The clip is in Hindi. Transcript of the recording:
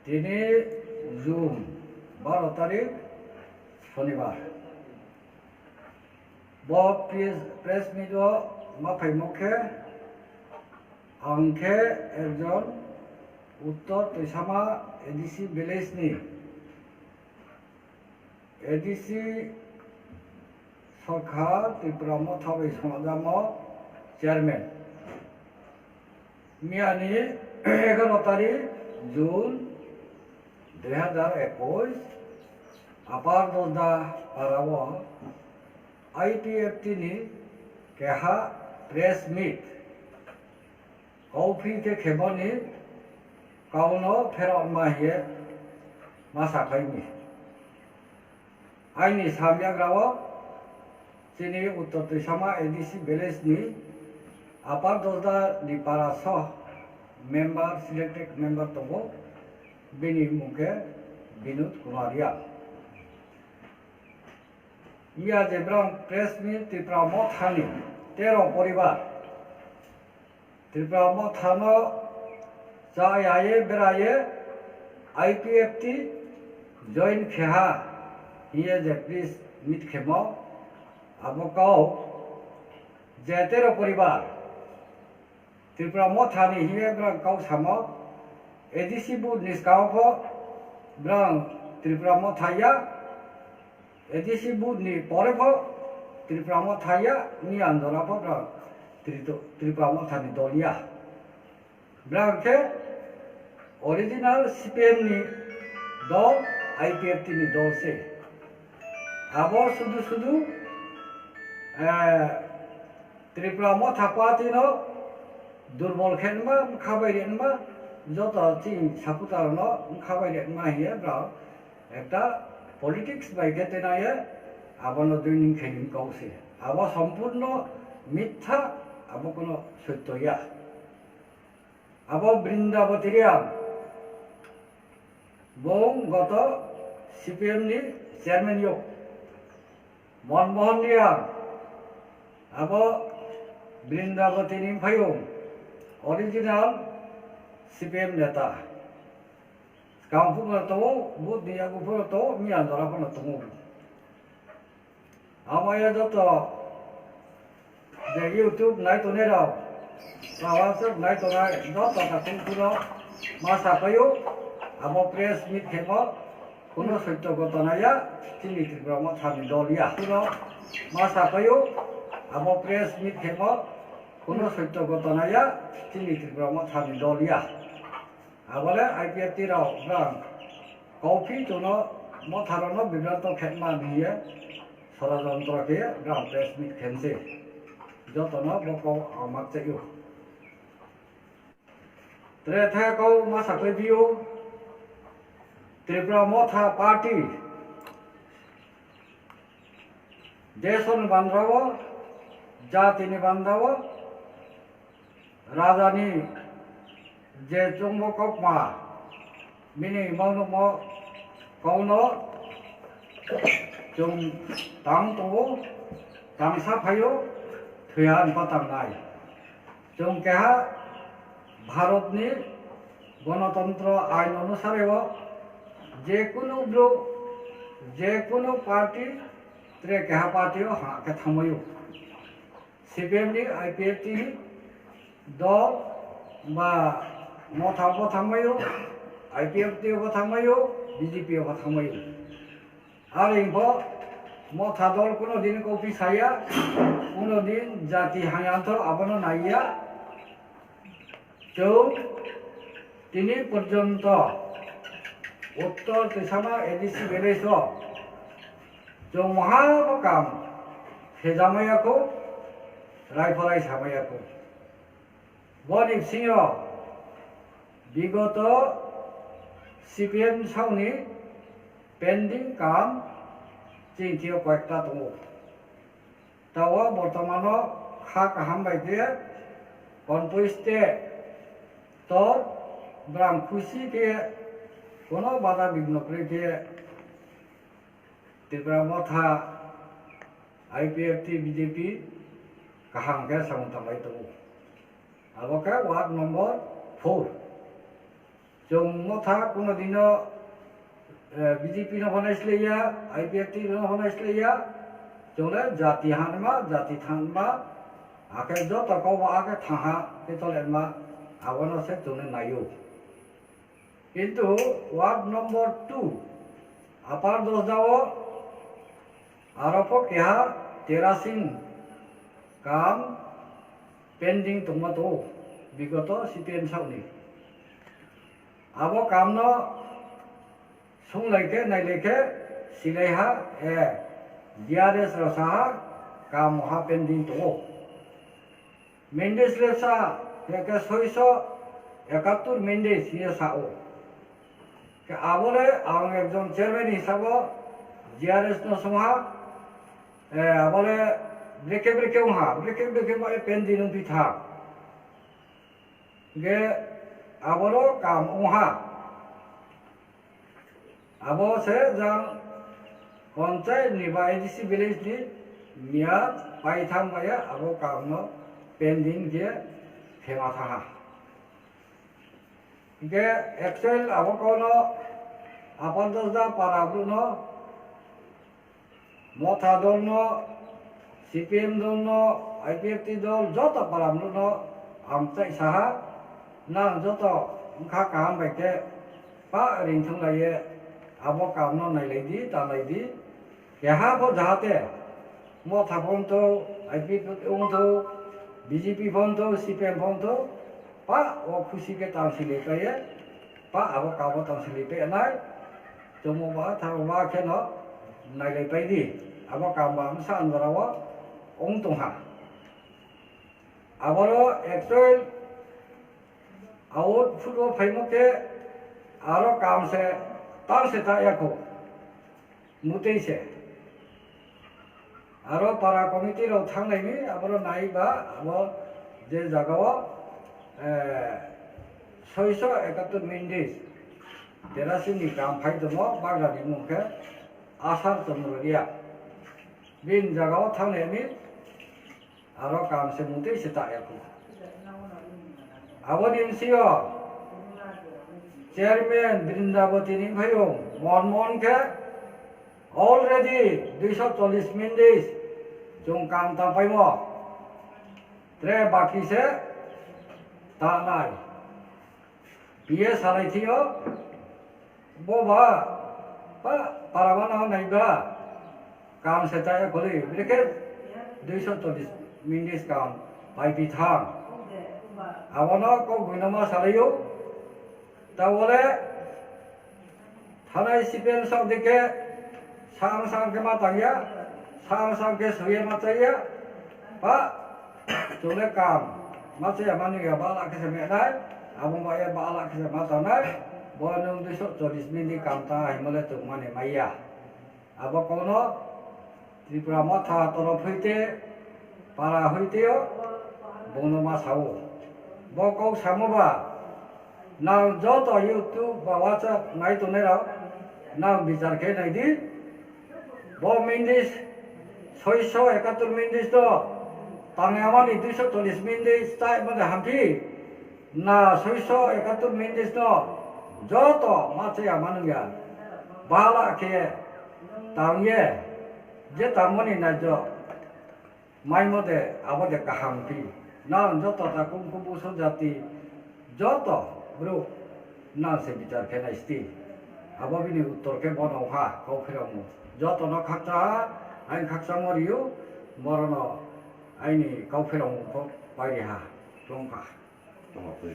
3 জুন 12 তারিখ শনিবার প্রেস মিডিয়া মাফাই মুখে आंखे एकजन उत्तर तैसामा एडिसी विलेजनि एडिसी सरकार त्रिपुरा मथाबै समाजाम चेयरमैन मियानि 11 तारिख जून 2021 आपार दलदा पाराव IPFT नि केहा प्रेस मीट कौफी के खेबनी काउनो फेराव माहिए मासाखाइनि आइनि सामियाग्राव चिनि उत्तर तैसामा एडिसी विलेजनि आपार दलदा नि पारास मेम्बर सिलेक्टेड मेम्बर दंगो बेनि मुखे विनोद कुमारिया इया जेब्रां प्रेस मीट त्रिपुरा मथानि 13 परिवार त्रिपुरा मथानो जायाये बेराये IPFT जॉइन खेहा हिये जे प्लीज मीट खेमो आबकाव जे 13 परिवार त्रिपुरा मथानि हिये ब्रां काव सामो एडिसी बुद निस्कावखो ब्रां त्रिपुरा मथाया एडिसी बुद नि परेखो त्रिपुरा मथाया नि आंदोलनखो ब्रां त्रिपुरा मथानि दलिया ब्रांखे ओरिजिनल CPM नि दल IPFT नि दल से आबो सुदु त्रिपुरा मथा पार्टी नो दुर्बल खेनमा खाबायरेनमा जत चि सापुतार नो खाबायरेनमा हिए ब्रा एकटा पॉलिटिक्स बाय गेतेनाये आबनो दुइनि खेलिन काउसे आबो सम्पूर्ण मिथ्या आबो कोनो सत्यया आबो बृंदावतीरिया बं गत CPM नि चेयरमैन यो मनमोहन निया आबो बृंदावती नि फायो ओरिजिनल CPM नेता काउंफुर तो बुद निया गुफुर तो मिया दरा फन तो आमाया जत जे YouTube नाय तो ने राव WhatsApp नाय तो नाय जत ताकुंकुनो मासा कयो आबो प्रेस मीट खेबो कोनो सत्य घटनाया चिनि त्रिपुरा मथानि दलिया कुनो मासा कयो आबो प्रेस मीट खेबो कोनो सत्य घटनाया चिनि त्रिपुरा मथानि दलिया आबले IPFT राव ब्रां कॉफी तोनो मथारनो बिब्रांत खेमा निये षड़यंत्र के ब्रां प्रेस मीट खेनसे जतनो बको आमाचेयो त्रेथाको मासाखैबियो त्रिपुरा मथा पार्टी देशन बांद्राव जातिनि बांद्राव राजानि जे चुंबकमा मिनि मौनो म कौनो जों तां तो तांसा फायो थैयान पातांनाय जों केहा भारतनि गणतंत्र आईन अनुसारे जेकुनु ग्रुप जेकुनु पार्टी त्रे केहा पार्टी हा के थामयो CPM नि IPFT नि दल बा मथाबो थामयो IPFT बो थामयो BJP बो थामयो आरो इनफो मथा दल कोनो दिन कॉफी साया कोनो दिन जाति हायांथर आबनो नाइया जो तिनी पर्यंत उत्तर तैसामा एडिसी विलेज जो महाबकाम फेजामायाखौ रायफराय सामायाखौ बनि सिङाव विगत CPM सावनि पेंडिंग काम चिंथियो कयेकटा दङ ताव बर्तमान खा काहाम बायदि कनपुस्ते तोर ब्रां खुशी के कोनो बाधा विघ्न के त्रिपुरा मथा IPFT BJP kahang ke sama tamai tu. Awak ke ward number 4 जों मथा कोनो दिनो बीजेपी नो होनायस्लैया आईपीएफटी नो होनायस्लैया जोंले जाति हानमा जाति थानमा आके जो तकाव आके थाहा केतलेमा आवनो से जोंने नायो किंतु वार्ड नंबर 2 अपार दोजाओ आरोपो केहा तेरासिन काम पेंडिंग टमाटो विगत सीपीएम साउनी आबो कामनो सुंलाइके नाइलेके सिलेहा ए DRS रसाहा काम महा पेंडिंग तो मेंडेस लेसा के 671 मेंडेस ये साओ के आबोले आं एकजन चेयरमैन हिसाबो DRS नो समहा आबोले ब्रेके माने पेंडिंग पिथा गे आबोलो काम उहा आबो से जां पंचायत निबा एडीसी विलेज नि मिया पाइथाम बाया आबो काम नो पेंडिंग जे फेमा था गे एक्सेल आबो कोनो आपन दसदा पाराब्रु नो मथा दल नो सीपीएम दल नो आईपीएफटी दल जत पाराब्रु नो आमचाइ साहा ना जत खा काम बायके पा रिंथुं लाये आबो काम नो नाइलायदि तालायदि केहाबो जाहाते मथा फन्तो आईपीएफटी फन्तो बीजेपी फन्तो सीपीएम फन्तो पा ओ खुशी के तांसिले कये पा आबो काबो तांसिले पे नाय जमोबा थाबा केनो नाइलाय बायदि आबो कामबा सा अंदरावो ओं तोहा आबोरो एक्चुअल आउट फुटबॉल फाइमके आरो काम से तार से तायाको मुते से आरो पारा कमिटी रो थांनायनि आबोरो नायबा आबो जे जागाव 671 मिनिट तेरासिनि काम फाइ दङ बाग्रानि मुंखे आसार चन्द्ररिया बिन जागाव थांनायनि आरो काम से मुते से तायाको आबो निमसियो चेयरमैन बृंदावती नि भयो मन के ऑलरेडी 240 मिनिट जों काम ता पाइमो त्रे बाकी से तानाय बिए सालायथियो बोबा पा पारामाना नाइबा काम से ताया खोले बिके 240 मिनिट काम बाय बिथां आवनो को गुनमा सालायो तावले थानाय सीपीएम साव देखे सांग के मातांगिया सांग के सुये माताया बा जोले काम माताया मानुया बाला के सेमेनाय आबो माया बाला के मातानाय बनों 240 मिनिट काम ता हिमले तो माने माया आबो कोनो त्रिपुरा माथा तरफ हइते पारा हइतेयो बनोमा सावो बको सामोबा ना जो तो यूट्यूब बा व्हाट्सएप नाइ तो नेरा ना विचार के नाइ दी बो मिनिट 671 मिनिट तो तांगामानि 240 मिनिट ताइ मने हामफि ना 671 मिनिट तो जो तो माचया मानुया बाला के तांगे जे तामनि ना जो माइ मते आबोदे काहामफि ना जो तो ता कुमकुम जाति जो तो ब्रो ना से विचार के नाइस्ती आबो बिनि उत्तर के बनौहा कौ फेरामु जो तो न खाचा आइन खाचा मरियो मरनो आइनि कौ फेरामु को बायहा दंखा